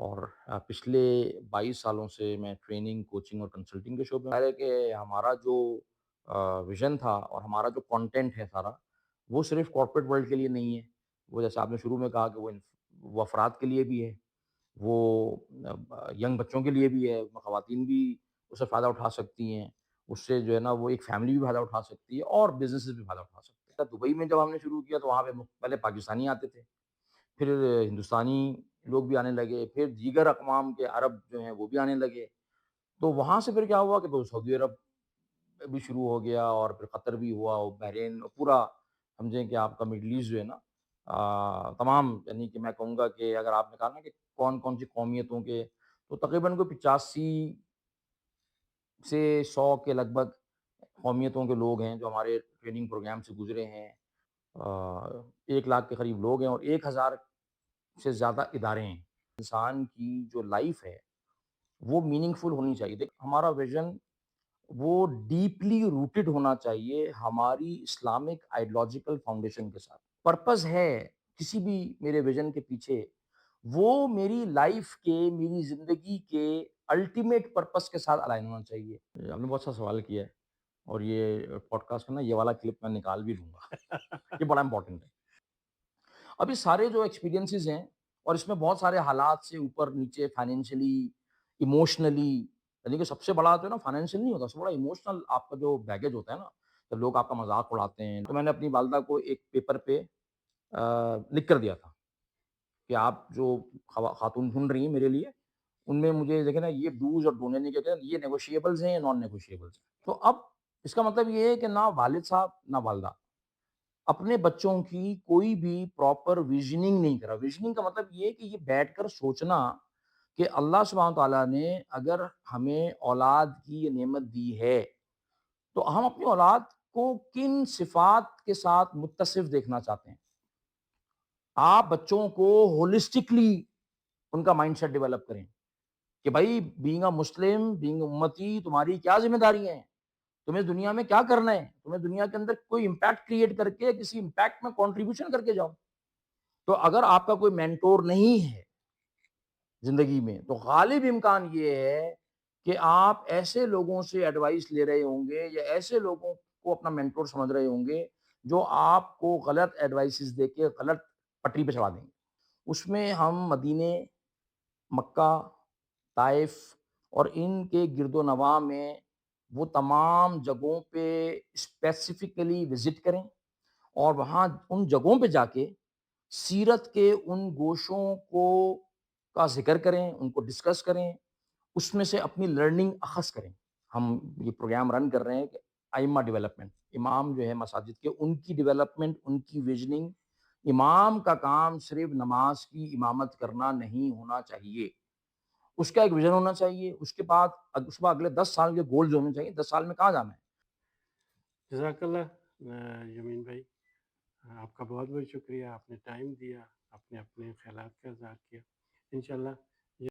اور پچھلے 22 سالوں سے میں ٹریننگ، کوچنگ اور کنسلٹنگ کے شعبے میں ہے کہ ہمارا جو ویژن تھا اور ہمارا جو کنٹینٹ ہے سارا، وہ صرف کارپوریٹ ورلڈ کے لیے نہیں ہے۔ وہ جیسے آپ نے شروع میں کہا کہ وہ افراد کے لیے بھی ہے، وہ ینگ بچوں کے لیے بھی ہے، خواتین بھی اس سے فائدہ اٹھا سکتی ہیں، اس سے جو ہے نا وہ ایک فیملی بھی فائدہ اٹھا سکتی ہے اور بزنسز بھی فائدہ اٹھا سکتے ہیں۔ دبئی میں جب ہم نے شروع کیا تو وہاں پہ پہلے پاکستانی آتے تھے، پھر ہندوستانی لوگ بھی آنے لگے، پھر دیگر اقوام کے عرب جو ہیں وہ بھی آنے لگے۔ تو وہاں سے پھر کیا ہوا کہ سعودی عرب بھی شروع ہو گیا اور پھر قطر بھی ہوا اور بحرین، پورا سمجھیں کہ آپ کا مڈل ایسٹ جو ہے نا تمام، یعنی کہ میں کہوں گا کہ اگر آپ نے کہا نا کہ کون کون سی قومیتوں کے، تو تقریباً کوئی 85 سے 100 کے لگ بھگ قومیتوں کے لوگ ہیں جو ہمارے ٹریننگ پروگرام سے گزرے ہیں۔ 1 لاکھ کے قریب لوگ ہیں اور 1000 سے زیادہ ادارے ہیں۔ انسان کی جو لائف ہے وہ میننگ فل ہونی چاہیے۔ دیکھ ہمارا ویژن وہ ڈیپلی روٹڈ ہونا چاہیے ہماری اسلامک آئیڈیالوجیکل فاؤنڈیشن کے ساتھ۔ پرپز ہے کسی بھی میرے ویژن کے پیچھے، وہ میری لائف کے، میری زندگی کے الٹیمیٹ پرپز کے ساتھ الائن ہونا چاہیے۔ آپ نے بہت سا سوال کیا ہے اور یہ پوڈ کاسٹ کا نا یہ والا کلپ میں نکال بھی لوں گا یہ بڑا امپورٹنٹ ہے۔ اب یہ سارے جو ایکسپیرینسز ہیں اور اس میں بہت سارے حالات سے اوپر نیچے، فائنینشلی، ایموشنلی، یعنی کہ سب سے بڑا جو ہے نا فائنینشیل نہیں ہوتا، سب سے بڑا ایموشنل آپ کا جو بیگیج ہوتا ہے نا، جب لوگ آپ کا مذاق اڑاتے ہیں۔ تو میں نے اپنی والدہ کو ایک پیپر پہ لکھ کر دیا تھا کہ آپ جو خاتون ڈھونڈ رہی ہیں میرے لیے، ان میں مجھے دیکھیں نا یہ ڈوز اور ڈونٹ، نہیں کہتے ہیں یہ نیگوشیبلز ہیں یا نان نیگوشیبلز ہیں۔ تو اب اس کا مطلب یہ ہے کہ نہ والد صاحب نہ والدہ اپنے بچوں کی کوئی بھی پراپر ویژننگ نہیں کرا۔ ویژننگ کا مطلب یہ کہ یہ بیٹھ کر سوچنا کہ اللہ سبحانہ تعالیٰ نے اگر ہمیں اولاد کی یہ نعمت دی ہے تو ہم اپنی اولاد کو کن صفات کے ساتھ متصف دیکھنا چاہتے ہیں۔ آپ بچوں کو ہولسٹکلی ان کا مائنڈ سیٹ ڈیولپ کریں کہ بھائی بینگ اے مسلم، بینگ امتی، تمہاری کیا ذمہ داریاں ہیں، تمہیں دنیا میں کیا کرنا ہے، تمہیں دنیا کے اندر کوئی امپیکٹ کریٹ کر کے کسی امپیکٹ میں کنٹریبیوشن کر کے جاؤ۔ تو اگر آپ کا کوئی مینٹور نہیں ہے زندگی میں تو غالب امکان یہ ہے کہ آپ ایسے لوگوں سے ایڈوائس لے رہے ہوں گے یا ایسے لوگوں کو اپنا مینٹور سمجھ رہے ہوں گے جو آپ کو غلط ایڈوائسز دے کے غلط پٹری پہ چڑھا دیں گے۔ اس میں ہم مدینے، مکہ، طائف اور ان کے گرد و نواح میں وہ تمام جگہوں پہ اسپیسیفکلی وزٹ کریں اور وہاں ان جگہوں پہ جا کے سیرت کے ان گوشوں کو کا ذکر کریں، ان کو ڈسکس کریں، اس میں سے اپنی لرننگ اخذ کریں۔ ہم یہ پروگرام رن کر رہے ہیں کہ ائمہ ڈیولپمنٹ، امام جو ہے مساجد کے، ان کی ڈیولپمنٹ، ان کی ویژننگ۔ امام کا کام صرف نماز کی امامت کرنا نہیں ہونا چاہیے، اس کا ایک ویژن ہونا چاہیے، اس کے بعد اگلے 10 سال کے گولز ہونے چاہیے، 10 سال میں کہاں جانا ہے۔ جزاک اللہ یمین بھائی، آپ کا بہت بہت شکریہ، آپ نے ٹائم دیا، آپ نے اپنے خیالات کا اظہار کیا۔ انشاءاللہ